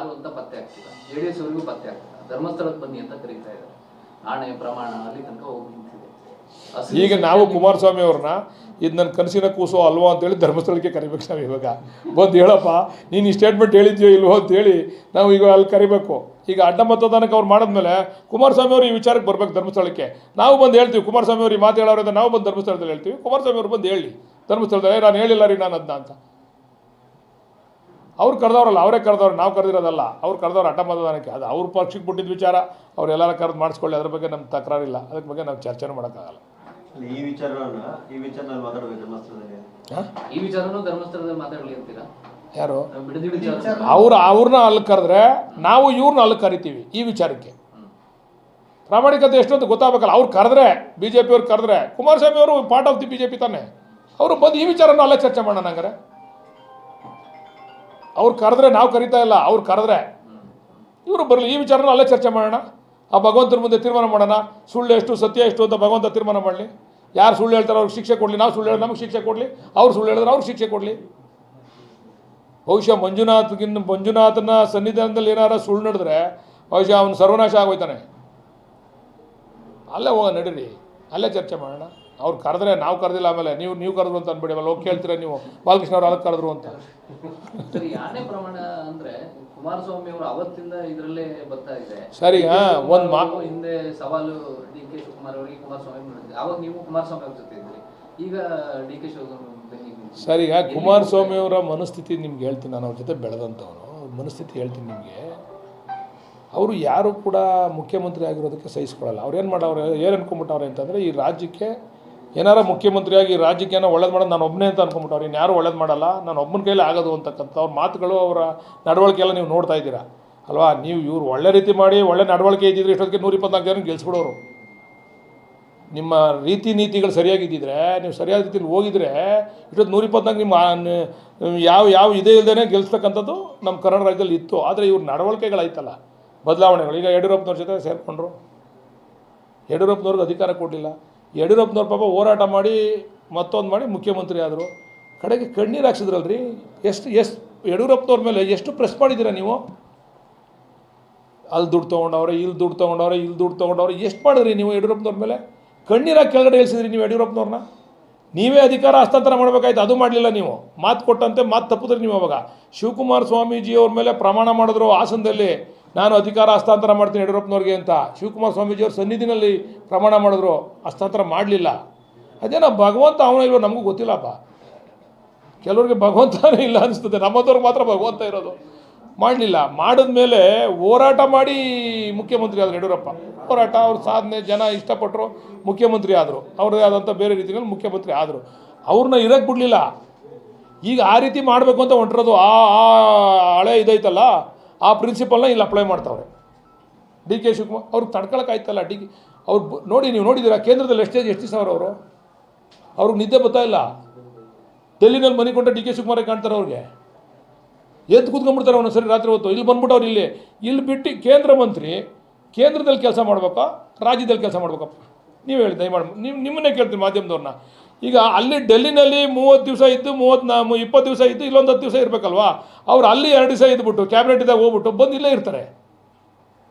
ಅಂತ ಪತ್ತೆ ಆಗ್ತಿಲ್ಲ, ಜೆಡಿಎಸ್ ಅವರಿಗೂ ಪತ್ತೆ ಆಗ್ತಿಲ್ಲ. ಧರ್ಮಸ್ಥಳಕ್ಕೆ ಬನ್ನಿ ಅಂತ ಕರೀತಾ ಇದ್ದಾರೆ. ಆಣೆ ಪ್ರಮಾಣ ಅಲ್ಲಿ ತನಕ ಹೋಗಿ ನಿಂತಿದೆ. ಈಗ ನಾವು ಕುಮಾರಸ್ವಾಮಿ ಅವ್ರನ್ನ ಇದು ನನ್ನ ಕನಸಿನ ಕೂಸೋ ಅಲ್ವೋ ಅಂತೇಳಿ ಧರ್ಮಸ್ಥಳಕ್ಕೆ ಕರಿಬೇಕು. ನಾವು ಇವಾಗ ಬಂದು ಹೇಳಪ್ಪ ನೀನು ಈ ಸ್ಟೇಟ್ಮೆಂಟ್ ಹೇಳಿದ್ಯೋ ಇಲ್ವೋ ಅಂತೇಳಿ ನಾವು ಈಗ ಅಲ್ಲಿ ಕರಿಬೇಕು. ಈಗ ಅಡ್ಡ ಮತದಾನಕ್ಕೆ ಅವ್ರು ಮಾಡಿದ್ಮೇಲೆ ಕುಮಾರಸ್ವಾಮಿ ಅವರು ಈ ವಿಚಾರಕ್ಕೆ ಬರ್ಬೇಕು ಧರ್ಮಸ್ಥಳಕ್ಕೆ. ನಾವು ಬಂದು ಹೇಳ್ತೀವಿ ಕುಮಾರಸ್ವಾಮಿ ಅವ್ರು ಈ ಮಾತು ಹೇಳೋರಿಂದ ನಾವು ಬಂದು ಧರ್ಮಸ್ಥಳದಲ್ಲಿ ಹೇಳ್ತೀವಿ. ಕುಮಾರಸ್ವಾಮಿ ಅವರು ಬಂದು ಹೇಳಿ ಧರ್ಮಸ್ಥಳದಲ್ಲಿ ನಾನು ಹೇಳಿಲ್ಲ ರೀ ನಾನು ಅದನ್ನ ಅಂತ. ಅವ್ರು ಕರೆದವ್ರಲ್ಲ, ಅವರೇ ಕರೆದವ್ರು, ನಾವು ಕರೆದಿರೋದಲ್ಲ. ಅವ್ರು ಕರೆದವ್ರು ಅಡ್ಡ ಮತದಾನಕ್ಕೆ. ಅದು ಅವ್ರ ಪಕ್ಷಕ್ಕೆ ಬಿಟ್ಟಿದ್ದ ವಿಚಾರ, ಅವರೆಲ್ಲರ ಕರೆದು ಮಾಡಿಸ್ಕೊಳ್ಳಿ, ಅದ್ರ ಬಗ್ಗೆ ನಮ್ಮ ತಕರಾರಿಲ್ಲ, ಅದ್ರ ಬಗ್ಗೆ ನಾವು ಚರ್ಚೆನೂ ಮಾಡೋಕ್ಕಾಗಲ್ಲ. ಈ ವಿಚಾರದಲ್ಲಿ ಮಾತಾಡಬೇಕು ಧರ್ಮಸ್ಥಳದಲ್ಲಿ. ಈ ವಿಚಾರನೂ ಧರ್ಮಸ್ಥಳದಲ್ಲಿ ಮಾತಾಡಲಿ ಅಂತೀರಾ? ಯಾರು ಅವ್ರನ್ನ ಅಲ್ಲಿ ಕರೆದ್ರೆ ನಾವು ಇವ್ರನ್ನ ಅಲ್ಲಿ ಕರಿತೀವಿ ಈ ವಿಚಾರಕ್ಕೆ. ಪ್ರಾಮಾಣಿಕತೆ ಎಷ್ಟು ಅಂತ ಗೊತ್ತಾಗಬೇಕಲ್ಲ. ಅವ್ರು ಕರೆದ್ರೆ ಬಿ ಜೆ ಪಿಯವ್ರು ಕರೆದ್ರೆ, ಕುಮಾರಸ್ವಾಮಿ ಅವರು part of the B J P ತಾನೆ, ಅವರು ಬಂದು ಈ ವಿಚಾರನೂ ಅಲ್ಲೇ ಚರ್ಚೆ ಮಾಡೋಣ. ಹಂಗಾರೆ ಅವ್ರು ಕರೆದ್ರೆ ನಾವು ಕರಿತಾ ಇಲ್ಲ, ಅವ್ರು ಕರೆದ್ರೆ ಇವರು ಬರಲಿ, ಈ ವಿಚಾರನೂ ಅಲ್ಲೇ ಚರ್ಚೆ ಮಾಡೋಣ. ಆ ಭಗವಂತನ ಮುಂದೆ ತೀರ್ಮಾನ ಮಾಡೋಣ, ಸುಳ್ಳು ಎಷ್ಟು ಸತ್ಯ ಎಷ್ಟು ಅಂತ ಭಗವಂತ ತೀರ್ಮಾನ ಮಾಡಲಿ. ಯಾರು ಸುಳ್ಳು ಹೇಳ್ತಾರೆ ಅವ್ರಿಗೆ ಶಿಕ್ಷೆ ಕೊಡಲಿ, ನಾವು ಸುಳ್ಳು ಹೇಳಿದ್ರೆ ನಮಗೆ ಶಿಕ್ಷೆ ಕೊಡಲಿ, ಅವ್ರು ಸುಳ್ಳು ಹೇಳಿದ್ರೆ ಅವ್ರಿಗೆ ಶಿಕ್ಷೆ ಕೊಡಲಿ. ಬಹುಶಃ ಮಂಜುನಾಥನ ಸನ್ನಿಧಾನದಲ್ಲಿ ಏನಾರ ಸುಳ್ಳು ನಡೆದ್ರೆ ಬಹುಶಃ ಅವನು ಸರ್ವನಾಶ ಆಗೋಯ್ತಾನೆ. ಅಲ್ಲೇ ಹೋಗೋಣ ನಡೀರಿ, ಅಲ್ಲೇ ಚರ್ಚೆ ಮಾಡೋಣ. ಅವ್ರು ಕರೆದ್ರೆ ನಾವು ಕರೆದಿಲ್ಲ, ಆಮೇಲೆ ನೀವು ಕರೆದ್ರು ಅಂತ ಅಂದ್ಬಿಡಿ. ಆಮೇಲೆ ಹೋಗಿ ಕೇಳ್ತೀರ ನೀವು ಬಾಲಕೃಷ್ಣ ಅವ್ರು ಅದಕ್ಕೆ ಕರೆದ್ರು ಅಂತ. ಸರಿ, ಆನೆ ಪ್ರಮಾಣ ಅಂದ್ರೆ ಕುಮಾರಸ್ವಾಮಿ ಅವರು ಅವತ್ತಿಂದ ಇದರಲ್ಲೇ ಬರ್ತಾ ಇದೆ. ಸರಿ, ಒಂದು ಹಿಂದೆ ಸವಾಲು ಡಿ ಕೆ ಶಿವಕುಮಾರ್ ಅವರಿಗೆ ಕುಮಾರಸ್ವಾಮಿ ಮಾಡಿದ್ರಿ. ಅವಾಗ ನೀವು ಕುಮಾರಸ್ವಾಮಿ ಅವ್ರ ಜೊತೆ ಇದ್ರಿ, ಈಗ ಡಿ ಕೆ ಶಿವಕುಮಾರ್. ಸರಿ, ಕುಮಾರಸ್ವಾಮಿ ಅವರ ಮನಸ್ಥಿತಿ ನಿಮ್ಗೆ ಹೇಳ್ತೀನಿ. ನಾನು ಅವ್ರ ಜೊತೆ ಬೆಳೆದಂಥವನು, ಅವ್ರ ಮನಸ್ಥಿತಿ ಹೇಳ್ತೀನಿ ನಿಮಗೆ. ಅವರು ಯಾರು ಕೂಡ ಮುಖ್ಯಮಂತ್ರಿ ಆಗಿರೋದಕ್ಕೆ ಸಹಿಸ್ಕೊಳ್ಳಲ್ಲ. ಅವ್ರು ಏನು ಮಾಡವ್ರೆ, ಏನು ಅನ್ಕೊಂಬಿಟ್ಟವ್ರೆ ಅಂತಂದರೆ, ಈ ರಾಜ್ಯಕ್ಕೆ ಏನಾರ ಮುಖ್ಯಮಂತ್ರಿಯಾಗಿ ಈ ರಾಜ್ಯಕ್ಕೆ ಏನೋ ಒಳ್ಳೇದು ಮಾಡೋದು ನಾನು ಒಬ್ಬನೇ ಅಂತ ಅನ್ಕೊಂಬಿಟ್ಟವ್ರು. ಇನ್ನು ಯಾರು ಒಳ್ಳೇದು ಮಾಡಲ್ಲ, ನಾನು ಒಬ್ಬನ ಕೈಲಿ ಆಗೋದು ಅಂತಕ್ಕಂಥ ಅವ್ರ ಮಾತುಗಳು, ಅವರ ನಡವಳಿಕೆ ಎಲ್ಲ ನೀವು ನೋಡ್ತಾ ಇದ್ದೀರಾ ಅಲ್ವಾ. ನೀವು ಇವ್ರು ಒಳ್ಳೆ ರೀತಿ ಮಾಡಿ ಒಳ್ಳೆ ನಡವಳಿಕೆ ಇದ್ದಿದ್ರೆ ಇಷ್ಟೊತ್ತಿಗೆ 124 ಜನ ಗೆಲ್ಸ್ಬಿಡೋರು. ನಿಮ್ಮ ರೀತಿ ನೀತಿಗಳು ಸರಿಯಾಗಿದ್ದಿದ್ರೆ, ನೀವು ಸರಿಯಾದ ರೀತಿಯಲ್ಲಿ ಹೋಗಿದ್ರೆ ಇಷ್ಟೊತ್ತು 124 ನಿಮ್ಮ ಯಾವ ಇದೇ ಇಲ್ಲದೇ ಗೆಲ್ಸ್ತಕ್ಕಂಥದ್ದು ನಮ್ಮ ಕನ್ನಡ ರಾಜ್ಯದಲ್ಲಿ ಇತ್ತು. ಆದರೆ ಇವ್ರ ನಡವಳಿಕೆಗಳಾಯ್ತಲ್ಲ, ಬದಲಾವಣೆಗಳು. ಈಗ ಯಡಿಯೂರಪ್ಪನವ್ರ ಜೊತೆ ಸೇರಿಕೊಂಡ್ರು, ಯಡಿಯೂರಪ್ಪನವ್ರಿಗೆ ಅಧಿಕಾರ ಕೊಡಲಿಲ್ಲ. ಯಡಿಯೂರಪ್ಪನವ್ರ ಪಾಪ ಹೋರಾಟ ಮಾಡಿ ಮತ್ತೊಂದು ಮಾಡಿ ಮುಖ್ಯಮಂತ್ರಿ ಆದರು. ಕಡೆಗೆ ಕಣ್ಣೀರು ಹಾಕ್ಸಿದ್ರಲ್ರಿ. ಎಷ್ಟು ಯಡಿಯೂರಪ್ಪನವ್ರ ಮೇಲೆ ಎಷ್ಟು ಪ್ರೆಸ್ ಮಾಡಿದ್ದೀರಾ ನೀವು? ಅಲ್ಲಿ ದುಡ್ಡು ತೊಗೊಂಡವ್ರೆ, ಇಲ್ಲಿ ದುಡ್ಡು ತೊಗೊಂಡವ್ರೆ, ಎಷ್ಟು ಮಾಡಿದ್ರಿ ನೀವು ಯಡಿಯೂರಪ್ಪನವ್ರ ಮೇಲೆ? ಕಣ್ಣೀರಾಗಿ ಕೆಳಗಡೆ ಇಳಿಸಿದ್ರಿ ನೀವು ಯಡಿಯೂರಪ್ಪನವ್ರನ್ನ. ನೀವೇ ಅಧಿಕಾರ ಹಸ್ತಾಂತರ ಮಾಡಬೇಕಾಯ್ತು, ಅದು ಮಾಡಲಿಲ್ಲ ನೀವು. ಮಾತು ಕೊಟ್ಟಂತೆ ಮಾತು ತಪ್ಪಿದ್ರಿ ನೀವು. ಅವಾಗ ಶಿವಕುಮಾರ ಸ್ವಾಮೀಜಿಯವ್ರ ಮೇಲೆ ಪ್ರಮಾಣ ಮಾಡಿದ್ರು ಹಾಸನದಲ್ಲಿ, ನಾನು ಅಧಿಕಾರ ಹಸ್ತಾಂತರ ಮಾಡ್ತೀನಿ ಯಡಿಯೂರಪ್ಪನವ್ರಿಗೆ ಅಂತ. ಶಿವಕುಮಾರ ಸ್ವಾಮೀಜಿಯವ್ರ ಸನ್ನಿಧಿನಲ್ಲಿ ಪ್ರಮಾಣ ಮಾಡಿದ್ರು, ಹಸ್ತಾಂತರ ಮಾಡಲಿಲ್ಲ. ಅದೇನೋ ಭಗವಂತ ಅವನ ಇಲ್ವೋ ನಮಗೂ ಗೊತ್ತಿಲ್ಲಪ್ಪ. ಕೆಲವ್ರಿಗೆ ಭಗವಂತನೇ ಇಲ್ಲ ಅನಿಸ್ತದೆ, ನಮ್ಮದವ್ರಿಗೆ ಮಾತ್ರ ಭಗವಂತ ಇರೋದು. ಮಾಡಲಿಲ್ಲ. ಮಾಡಿದ್ಮೇಲೆ ಹೋರಾಟ ಮಾಡಿ ಮುಖ್ಯಮಂತ್ರಿ ಆದರು ಯಡಿಯೂರಪ್ಪ. ಹೋರಾಟ, ಅವ್ರ ಸಾಧನೆ ಜನ ಇಷ್ಟಪಟ್ಟರು, ಮುಖ್ಯಮಂತ್ರಿ ಆದರು. ಅವ್ರದ್ದೇ ಆದಂಥ ಬೇರೆ ರೀತಿಯಲ್ಲಿ ಮುಖ್ಯಮಂತ್ರಿ ಆದರು. ಅವ್ರನ್ನ ಇರೋಕ್ಕೆ ಬಿಡಲಿಲ್ಲ. ಈಗ ಆ ರೀತಿ ಮಾಡಬೇಕು ಅಂತ ಹೊಂಟಿರೋದು. ಆ ಹಳೆ ಇದೈತಲ್ಲ, ಆ ಪ್ರಿನ್ಸಿಪಲ್ನ ಇಲ್ಲಿ ಅಪ್ಲೈ ಮಾಡ್ತಾವ್ರೆ ಡಿ ಕೆ ಶಿವಕುಮಾರ್. ಅವ್ರಿಗೆ ತಡ್ಕೊಳಕ್ಕಾಯ್ತಲ್ಲ. ಅವ್ರು ನೋಡಿ, ನೀವು ನೋಡಿದ್ದೀರಾ ಕೇಂದ್ರದಲ್ಲಿ ಎಷ್ಟು ಸಾವಿರ ಅವರು, ಅವ್ರಿಗೆ ನಿದ್ದೆ ಬರ್ತಾ ಇಲ್ಲ. ಡೆಲ್ಲಿನಲ್ಲಿ ಮನೆ ಕೊಂಡ ಡಿ ಕೆ ಶಿವಕುಮಾರೇ ಕಾಣ್ತಾರೆ. ಅವ್ರಿಗೆ ಎದ್ದು ಕೂತ್ಕೊಂಡ್ಬಿಡ್ತಾರೆ ಒಂದೊಂದ್ಸರಿ ರಾತ್ರಿ ಹೊತ್ತು. ಇಲ್ಲಿ ಬಂದ್ಬಿಟ್ಟು ಅವ್ರು ಇಲ್ಲಿ ಬಿಟ್ಟು ಕೇಂದ್ರ ಮಂತ್ರಿ ಕೇಂದ್ರದಲ್ಲಿ ಕೆಲಸ ಮಾಡ್ಬೇಕಾ ರಾಜ್ಯದಲ್ಲಿ ಕೆಲಸ ಮಾಡ್ಬೇಕಪ್ಪ? ನೀವು ಹೇಳಿ ದಯಮಾಡಿ. ನಿಮ್ಮನ್ನೇ ಕೇಳ್ತೀನಿ ಮಾಧ್ಯಮದವ್ರನ್ನ. ಈಗ ಅಲ್ಲಿ ಡೆಲ್ಲಿನಲ್ಲಿ 30 ದಿವಸ ಇದ್ದು 20 ದಿವಸ ಇದ್ದು ಇಲ್ಲೊಂದು 10 ದಿವಸ ಇರಬೇಕಲ್ವಾ? ಅವ್ರು ಅಲ್ಲಿ 2 ದಿವಸ ಇದ್ಬಿಟ್ಟು ಕ್ಯಾಬಿನೆಟಿದಾಗ ಹೋಗ್ಬಿಟ್ಟು ಬಂದು ಇಲ್ಲೇ ಇರ್ತಾರೆ.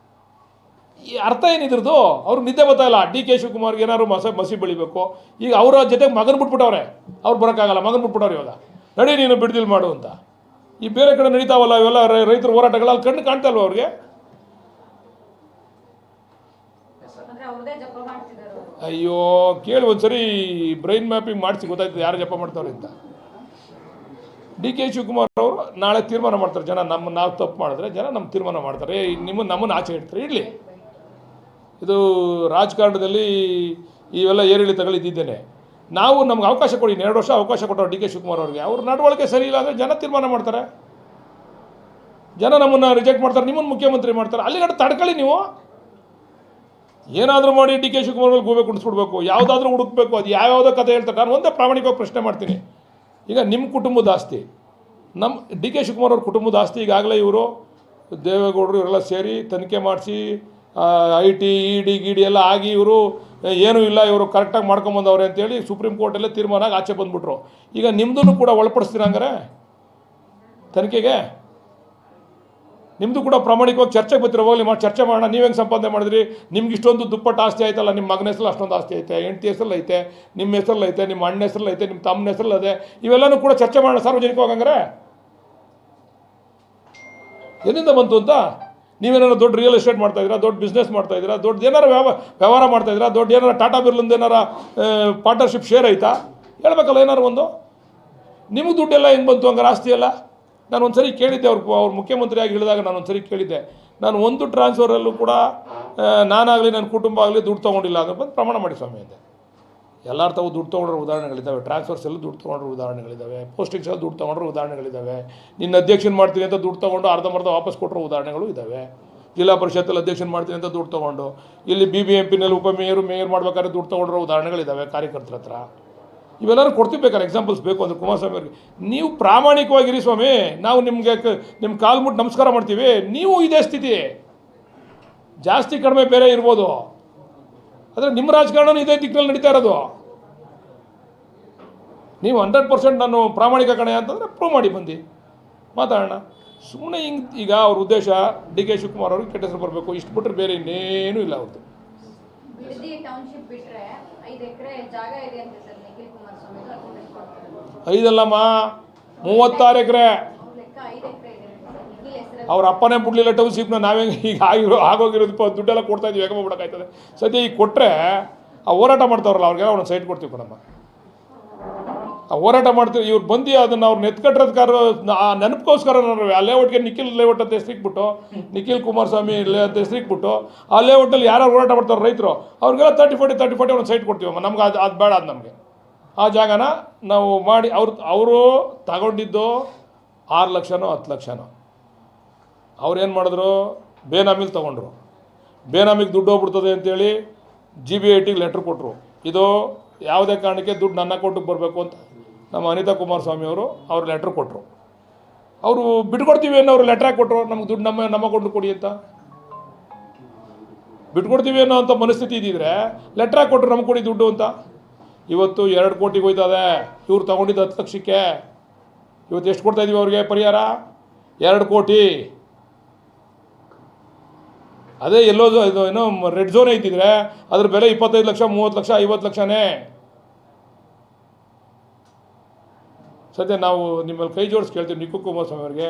ಈ ಅರ್ಥ ಏನಿದ್ರದ್ದು? ಅವ್ರಿಗೆ ನಿದ್ದೆ ಬರ್ತಾ ಇಲ್ಲ. ಡಿ ಕೆ ಶಿವಕುಮಾರ್ಗೆ ಏನಾದ್ರು ಮಸಿ ಬೆಳಿಬೇಕು. ಈಗ ಅವರ ಜೊತೆಗೆ ಮಗನ ಬಿಟ್ಬಿಟ್ಟವ್ರೆ. ಅವ್ರು ಬರೋಕ್ಕಾಗಲ್ಲ, ಮಗನ ಬಿಟ್ಬಿಟ್ಟವ್ರು. ಇವಾಗ ನಡಿ ನೀನು ಬಿಡ್ದಿಲ್ ಮಾಡು ಅಂತ. ಈ ಬೇರೆ ಕಡೆ ನಡೀತಾವಲ್ಲ ಇವೆಲ್ಲ ರೈತರ ಹೋರಾಟಗಳು, ಅಲ್ಲಿ ಕಣ್ಣು ಕಾಣ್ತಾ ಇಲ್ವ ಅವ್ರಿಗೆ? ಅಯ್ಯೋ ಕೇಳಿ ಒಂದ್ಸರಿ ಬ್ರೈನ್ ಮ್ಯಾಪಿಂಗ್ ಮಾಡಿಸಿ ಗೊತ್ತಾಯ್ತದೆ ಯಾರು ಜಪ ಮಾಡ್ತಾವ್ರೆ ಅಂತ. ಡಿ ಕೆ ಶಿವಕುಮಾರ್ ಅವರು ನಾಳೆ ತೀರ್ಮಾನ ಮಾಡ್ತಾರೆ. ಜನ ನಾವು ತಪ್ಪು ಮಾಡಿದ್ರೆ ಜನ ನಮ್ಮ ತೀರ್ಮಾನ ಮಾಡ್ತಾರೆ, ನಮ್ಮನ್ನು ಆಚೆ ಇಡ್ತಾರೆ. ಇಡಲಿ. ಇದು ರಾಜಕಾರಣದಲ್ಲಿ ಇವೆಲ್ಲ ಏರಿಳಿತಗಳು ಇದ್ದಿದ್ದೇನೆ. ನಾವು ನಮ್ಗೆ ಅವಕಾಶ ಕೊಡಿ. 2 ವರ್ಷ ಅವಕಾಶ ಕೊಟ್ಟರು ಡಿ ಕೆ ಶಿವಕುಮಾರ್ ಅವ್ರಿಗೆ. ಅವ್ರ ನಡವಳಿಕೆ ಸರಿ ಇಲ್ಲ ಅಂದರೆ ಜನ ತೀರ್ಮಾನ ಮಾಡ್ತಾರೆ. ಜನ ನಮ್ಮನ್ನು ರಿಜೆಕ್ಟ್ ಮಾಡ್ತಾರೆ, ನಿಮ್ಮನ್ನು ಮುಖ್ಯಮಂತ್ರಿ ಮಾಡ್ತಾರೆ. ಅಲ್ಲಿಗಡೆ ತಡ್ಕೊಳ್ಳಿ ನೀವು. ಏನಾದರೂ ಮಾಡಿ ಡಿ ಕೆ ಶಿವಕುಮಾರ್ ಮೇಲೆ ಗೋಬೆ ಕುಡಿಸ್ಬಿಡ್ಬೇಕು, ಯಾವುದಾದ್ರೂ ಹುಡುಕ್ಬೇಕು. ಅದು ಯಾವ್ಯಾವುದೋ ಕಥೆ ಹೇಳ್ತಾರೆ. ನಾನು ಒಂದೇ ಪ್ರಾಮಾಣಿಕವಾಗಿ ಪ್ರಶ್ನೆ ಮಾಡ್ತೀನಿ. ಈಗ ನಿಮ್ಮ ಕುಟುಂಬದ ಆಸ್ತಿ, ನಮ್ಮ ಡಿ ಕೆ ಶಿವಕುಮಾರ್ ಅವ್ರ ಕುಟುಂಬದ ಆಸ್ತಿ ಈಗಾಗಲೇ ಇವರು ದೇವೇಗೌಡರು ಇವರೆಲ್ಲ ಸೇರಿ ತನಿಖೆ ಮಾಡಿಸಿ IT ED ಎಲ್ಲ ಆಗಿ ಇವರು ಏನೂ ಇಲ್ಲ, ಇವರು ಕರೆಕ್ಟಾಗಿ ಮಾಡ್ಕೊಂಬಂದವ್ರೆ ಅಂತೇಳಿ ಸುಪ್ರೀಂ ಕೋರ್ಟಲ್ಲೇ ತೀರ್ಮಾನ ಆಗಿ ಆಚೆ ಬಂದುಬಿಟ್ರು. ಈಗ ನಿಮ್ಮದನ್ನು ಕೂಡ ಒಳಪಡಿಸ್ತೀರ ಹಂಗಾರೆ ತನಿಖೆಗೆ? ನಿಮ್ಮದು ಕೂಡ ಪ್ರಾಮಾಣಿಕವಾಗಿ ಚರ್ಚೆಗೆ ಬರ್ತೀರ, ಹೋಗಲಿ ಮಾಡಿ ಚರ್ಚೆ ಮಾಡೋಣ. ನೀವು ಹೆಂಗೆ ಸಂಪಾದನೆ ಮಾಡಿದ್ರಿ, ನಿಮ್ಗೆ ಇಷ್ಟೊಂದು ದುಪ್ಪಟ್ಟು ಆಸ್ತಿ ಆಯ್ತಲ್ಲ, ನಿಮ್ಮ ಮಗನ ಹೆಸರಲ್ಲಿ ಅಷ್ಟೊಂದು ಆಸ್ತಿ ಐತೆ, ಹೆಂಡತಿ ಹೆಸರಲ್ಲಿ ಐತೆ, ನಿಮ್ಮ ಹೆಸರಲ್ಲಿ ಐತೆ, ನಿಮ್ಮ ಅಣ್ಣ ಹೆಸರಲ್ಲಿ ಐತೆ, ನಿಮ್ಮ ತಮ್ಮನ ಹೆಸರಲ್ಲಿ ಅದೇ, ಇವೆಲ್ಲನೂ ಕೂಡ ಚರ್ಚೆ ಮಾಡೋಣ ಸಾರ್ವಜನಿಕವಾಗಿ. ಹಂಗಾರೆ ಎಲ್ಲಿಂದ ಬಂತು ಅಂತ? ನೀವೇನಾರು ದೊಡ್ಡ ರಿಯಲ್ ಎಸ್ಟೇಟ್ ಮಾಡ್ತಾಯಿದ್ದೀರಾ, ದೊಡ್ಡ ಬಿಸ್ನೆಸ್ ಮಾಡ್ತಾಯಿದ್ದೀರಾ, ದೊಡ್ಡ ಏನಾರು ವ್ಯವಹಾರ ಮಾಡ್ತಾಯಿದ್ದೀರಾ, ದೊಡ್ಡ ಏನಾರು ಟಾಟಾ ಬಿರ್ಲಿಂದ ಏನಾರು ಪಾರ್ಟ್ನರ್ಶಿಪ್ ಶೇರ್ ಐತಾ? ಹೇಳ್ಬೇಕಲ್ಲ ಏನಾರು ಒಂದು. ನಿಮಗೆ ದುಡ್ಡೆಲ್ಲ ಹೆಂಗೆ ಬಂತು ಹಂಗಾರೆ ಆಸ್ತಿ ಎಲ್ಲ? ನಾನು ಒಂದು ಸರಿ ಕೇಳಿದ್ದೆ, ಅವ್ರು ಮುಖ್ಯಮಂತ್ರಿಯಾಗಿ ಹೇಳಿದಾಗ ನಾನು ಒಂದು ಸರಿ ಕೇಳಿದ್ದೆ, ನಾನು ಒಂದು ಟ್ರಾನ್ಸ್ಫರಲ್ಲೂ ಕೂಡ ನಾನಾಗಲಿ ನನ್ನ ಕುಟುಂಬ ಆಗಲಿ ದುಡ್ಡು ತೊಗೊಂಡಿಲ್ಲ ಅಂದ್ರೆ ಬಂದು ಪ್ರಮಾಣ ಮಾಡಿ ಸ್ವಾಮಿ ಅಂದೆ. ಎಲ್ಲರ ತಾವು ದುಡ್ಡು ತೊಗೊಂಡ್ರೆ ಉದಾಹರಣೆಗಳಿದ್ದಾವೆ, ಟ್ರಾನ್ಸ್ಫರ್ಸ್ ಎಲ್ಲ ದುಡ್ಡು ತೊಗೊಂಡ್ರೆ ಉದಾಹರಣೆಗಳಿದ್ದಾವೆ, ಪೋಸ್ಟಿಂಗ್ಸ್ ಎಲ್ಲ ದುಡ್ಡು ತೊಗೊಂಡ್ರೆ ಉದಾಹರಣೆಗಳಿದ್ದಾವೆ, ನಿನ್ನ ಅಧ್ಯಕ್ಷನ ಮಾಡ್ತೀನಿ ಅಂತ ದುಡ್ಡು ತೊಗೊಂಡು ಅರ್ಧಂಬರ್ಧ ವಾಪಸ್ ಕೊಟ್ಟರು ಉದಾಹರಣೆಗಳು ಇದ್ದಾವೆ. ಜಿಲ್ಲಾ ಪರಿಷತ್ತಲ್ಲಿ ಅಧ್ಯಕ್ಷನ ಮಾಡ್ತೀನಿ ಅಂತ ದುಡ್ಡು ತೊಗೊಂಡು ಇಲ್ಲಿ BBMPನಲ್ಲಿ ಮೇಯರ್ ಮಾಡ್ಬೇಕಾದ್ರೆ ದುಡ್ಡು ತೊಗೊಂಡ್ರೆ ಉದಾಹರಣೆಗಳಿದ್ದಾವೆ ಕಾರ್ಯಕರ್ತರ ಹತ್ರ. ಇವೆಲ್ಲರೂ ಕೊಡ್ತೀವಿ ಬೇಕಾದ್ರೆ ಎಕ್ಸಾಂಪಲ್ಸ್ ಬೇಕು ಅಂದರೆ ಕುಮಾರಸ್ವಾಮಿ ಅವರಿಗೆ. ನೀವು ಪ್ರಾಮಾಣಿಕವಾಗಿರಿ ಸ್ವಾಮಿ, ನಾವು ನಿಮಗೆ ನಿಮ್ಮ ಕಾಲು ಮುಟ್ಟು ನಮಸ್ಕಾರ ಮಾಡ್ತೀವಿ. ನೀವು ಇದೇ ಸ್ಥಿತಿ, ಜಾಸ್ತಿ ಕಡಿಮೆ ಬೇರೆ ಇರ್ಬೋದು, ಆದರೆ ನಿಮ್ಮ ರಾಜಕಾರಣನೂ ಇದೇ ದಿಕ್ಕಿನಲ್ಲಿ ನಡೀತಾ ಇರೋದು. ನೀವು 100% ನಾನು ಪ್ರಾಮಾಣಿಕ ಕಣೆ ಅಂತಂದರೆ ಪ್ರೂವ್ ಮಾಡಿ ಬಂದು ಮಾತಾಡೋಣ. ಸುಮ್ಮನೆ ಹಿಂಗೆ ಈಗ ಅವ್ರ ಉದ್ದೇಶ DK ಶಿವಕುಮಾರ್ ಅವ್ರಿಗೆ ಕೆಟ್ಟ ಹೆಸರು ಬರಬೇಕು, ಇಷ್ಟು ಬಿಟ್ಟರೆ ಬೇರೆ ಇನ್ನೇನೂ ಇಲ್ಲ ಅವ್ರದ್ದು. ಬಿಡದಿ ಟೌನ್ಶಿಪ್ ಬಿಟ್ಟರೆ 5 ಎಕರೆ ಜಾಗ ಇದೆ ಅಂತ ಸರ್ ನಿಖಿಲ್ ಕುಮಾರಸ್ವಾಮಿ ಅವರು. 5 ಅಲ್ಲಮ್ಮ, 36 ಎಕರೆ. ಅವ್ರ ಲೆಕ್ಕ 5 ಎಕರೆ ಇದೆ ನಿಖಿಲ್ ಹೆಸರು. ಅವ್ರ ಅಪ್ಪನೇ ಬಿಡಲಿಲ್ಲ ಟೌನ್ಶಿಪ್ನ, ನಾವೇ ಈಗ ಆಗೋಗಿರೋದು ದುಡ್ಡೆಲ್ಲ ಕೊಡ್ತಾ ಇದ್ದೀವಿ, ಹೇಗೆ ಬಿಡೋಕ್ಕಾಯ್ತದೆ? ಸದ್ಯ ಈಗ ಕೊಟ್ಟರೆ ಆ ಹೋರಾಟ ಮಾಡ್ತಾವ್ರಲ್ಲ ಅವ್ರಿಗೆಲ್ಲ ಒಂದು ಸೈಟ್ ಕೊಡ್ತೀವಿ ಕಣಮ್ಮ. ಆ ಹೋರಾಟ ಮಾಡ್ತೀವಿ, ಇವ್ರು ಬಂದು ಅದನ್ನು ಅವ್ರು ನೆತ್ಕಟ್ಟಿರೋದಕ್ಕಾರ ಆ ನೆನಪುಗೋಸ್ಕರ ಆ ಲೇಔಟ್ಗೆ ನಿಖಿಲ್ ಲೇಔಟ್ ಅಂತ ಹೆಸರಿಕ್ಬಿಟ್ಟು, ನಿಖಿಲ್ ಕುಮಾರಸ್ವಾಮಿ ಅಂತ ಹೆಸರಿಕ್ಬಿಟ್ಟು ಆ ಲೇಔಟಲ್ಲಿ ಯಾರು ಹೋರಾಟ ಮಾಡ್ತಾರೆ ರೈತರು, ಅವ್ರಿಗೆಲ್ಲ 30-40 ಒಂದು ಸೈಟ್ ಕೊಡ್ತೀವಮ್ಮ. ನಮ್ಗೆ ಅದು ಬೇಡ, ಅದು ನಮಗೆ ಆ ಜಾಗನ ನಾವು ಮಾಡಿ ಅವರು ತಗೊಂಡಿದ್ದು 6 ಲಕ್ಷನೋ 10 ಲಕ್ಷನೋ. ಅವ್ರೇನು ಮಾಡಿದ್ರು, ಬೇನಾಮಿಲ್ ತೊಗೊಂಡ್ರು. ಬೇನಾಮಿಗೆ ದುಡ್ಡು ಹೋಗ್ಬಿಡ್ತದೆ ಅಂತೇಳಿ GBITಗೆ ಲೆಟ್ರ್ ಕೊಟ್ಟರು, ಇದು ಯಾವುದೇ ಕಾರಣಕ್ಕೆ ದುಡ್ಡು ನನ್ನ ಅಕೌಂಟಿಗೆ ಬರಬೇಕು ಅಂತ ನಮ್ಮ ಅನಿತಾ ಕುಮಾರಸ್ವಾಮಿ ಅವರು ಅವ್ರು ಲೆಟ್ರ್ ಕೊಟ್ಟರು. ಅವರು ಬಿಟ್ಕೊಡ್ತೀವಿ ಅನ್ನೋ ಅವ್ರು ಲೆಟ್ರ್ ಹಾಕಿ ಕೊಟ್ಟರು, ನಮ್ಗೆ ದುಡ್ಡು ನಮ್ಮ ಅಕೌಂಟಿಗೆ ಕೊಡಿ ಅಂತ. ಬಿಟ್ಕೊಡ್ತೀವಿ ಅನ್ನೋ ಅಂಥ ಮನಸ್ಥಿತಿ ಇದ್ದಿದ್ರೆ ಲೆಟ್ರ್ ಹಾಕಿ ಕೊಟ್ಟರು, ನಮ್ಗೆ ಕೊಡಿ ದುಡ್ಡು ಅಂತ. ಇವತ್ತು 2 ಕೋಟಿಗೆ ಹೋಯ್ತದೆ, ಇವ್ರು ತೊಗೊಂಡಿದ್ದು 10 ಲಕ್ಷಕ್ಕೆ. ಇವತ್ತು ಎಷ್ಟು ಕೊಡ್ತಾಯಿದ್ದೀವಿ ಅವ್ರಿಗೆ ಪರಿಹಾರ? 2 ಕೋಟಿ. ಅದೇ ಎಲ್ಲೋ ಇದು ಏನೋ ರೆಡ್ ಝೋನ್ ಐತಿದ್ರೆ ಅದ್ರ ಬೆಲೆ 25 ಲಕ್ಷ, 30 ಲಕ್ಷ, 50 ಲಕ್ಷನೇ. ಸದ್ಯ ನಾವು ನಿಮ್ಮಲ್ಲಿ ಕೈ ಜೋಡಿಸಿ ಕೇಳ್ತೀವಿ ನಿಖಿಲ್ ಕುಮಾರಸ್ವಾಮಿ ಅವ್ರಿಗೆ,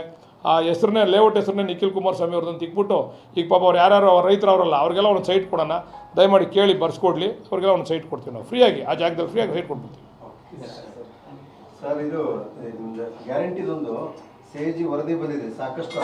ಆ ಹೆಸರನ್ನೇ ಲೇಔಟ್ ಹೆಸರನ್ನೇ ನಿಖಿಲ್ ಕುಮಾರಸ್ವಾಮಿ ಅವ್ರದ್ದು ತಿಕ್ಬಿಟ್ಟು, ಈಗ ಪಾಪ ಅವ್ರು ಯಾರು ರೈತರು ಅವರಲ್ಲ, ಅವ್ರಿಗೆಲ್ಲ ಒಂದು ಸೈಟ್ ಕೊಡೋಣ, ದಯಮಾಡಿ ಕೇಳಿ ಬರ್ಸ್ಕೊಡ್ಲಿ, ಅವ್ರಿಗೆಲ್ಲ ಒಂದು ಸೈಟ್ ಕೊಡ್ತೀವಿ ನಾವು ಫ್ರೀಯಾಗಿ, ಆ ಜಾಗದಲ್ಲಿ ಫ್ರೀಯಾಗಿ ಸೈಟ್ ಕೊಟ್ಬಿಡ್ತೀವಿ. ಸರ್, ಇದು ಗ್ಯಾರಂಟಿದೊಂದು CAG ವರದಿ ಬಂದಿದೆ ಸಾಕಷ್ಟು